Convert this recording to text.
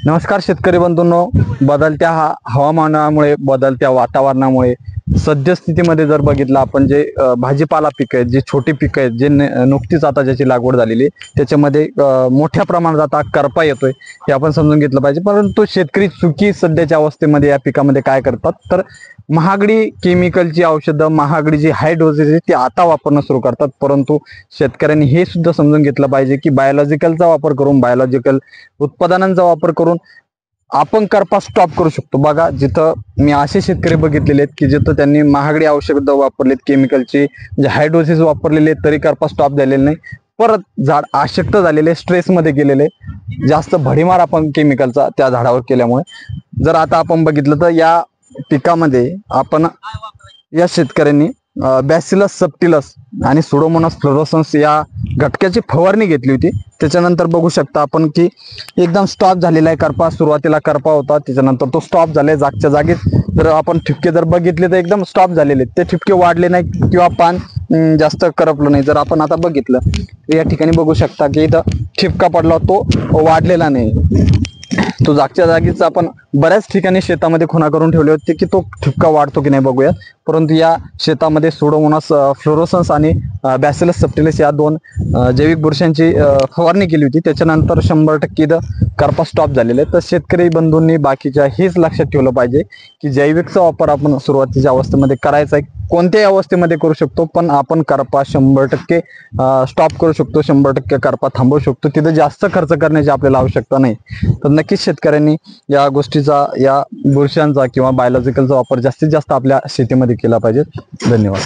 नमस्कार शेतकरी बंधूंनो, बदलत्या हवामानामुळे, बदलत्या वातावरणामुळे सद्यस्थितीमध्ये जर बघितलं आपण जे भाजीपाला पिकं आहेत, जे छोटी पिकं आहेत, जे नुकतीच आता ज्याची लागवड झालेली त्याच्यामध्ये मोठ्या प्रमाणात आता करपा येतोय हे आपण समजून घेतलं पाहिजे। परंतु शेतकरी चुकी सध्याच्या अवस्थेमध्ये या पिकामध्ये काय करतात तर महागडी केमिकलची औषधं, महागडी जी हाय डोसेज ती आता वापरणं सुरू करतात। परंतु शेतकऱ्यांनी हे सुद्धा समजून घेतलं पाहिजे की बायोलॉजिकलचा वापर करून, बायोलॉजिकल उत्पादनांचा वापर करून आपण करपा स्टॉप करू शकतो। बघा, जिथं मी असे शेतकरी बघितलेले आहेत की जिथं त्यांनी महागडी औषधं वापरलीत, केमिकलची म्हणजे हाय डोसेस वापरलेले तरी करपा स्टॉप झालेले नाही। परत झाड आशक्त झालेले, स्ट्रेसमध्ये गेलेले, जास्त भडीमार आपण केमिकलचा त्या झाडावर केल्यामुळे। जर आता आपण बघितलं तर या पिकामध्ये आपण या शेतकऱ्यांनी बॅसिलस सबटिलस आणि सुडोमोनास फ्लोरोसन्स या घटकाची फवारणी घेतली होती। त्याच्यानंतर बघू शकता आपण की एकदम स्टॉप झालेला आहे करपा। सुरुवातीला करपा होता, त्याच्यानंतर तो स्टॉप झालाय जागच्या जागीच। जर आपण ठिपके जर बघितले तर एकदम स्टॉप झालेले, ते ठिपके वाढले नाही किंवा पान जास्त करपलं नाही। जर आपण आता बघितलं या ठिकाणी बघू शकता की इथं ठिपका पडला, तो वाढलेला नाही, तो जागच्या जागीच। आपण बऱ्याच ठिकाणी शेतामध्ये खुणा करून ठेवले होते की तो ठिपका वाढतो की नाही बघूया। परंतु या शेतामध्ये सुडोमोनास फ्लोरोसन्स आणि बॅसिलस सबटिलिस या दोन जैविक बुरशांची फवारणी केली होती। त्याच्यानंतर 100% करपा स्टॉप झालेले। तर शेतकरी बंधूंनी बाकीच्या हेच लक्षात ठेवलं पाहिजे की जैविकचा वापर आपण सुरुवातीच्या अवस्थेमध्ये करायचा आहे, कोणत्याही अवस्थेमध्ये करू शकतो, पण आपण करपा 100% स्टॉप करू शकतो, 100% करपा थांबवू शकतो। तिथे जास्त खर्च करण्याची आपल्याला आवश्यकता नाही। तर नक्कीच शेतकऱ्यांनी या गोष्टीचा, या बुरशांचा किंवा बायोलॉजिकलचा वापर जास्तीत जास्त आपल्या शेतीमध्ये केला पाहिजे। धन्यवाद।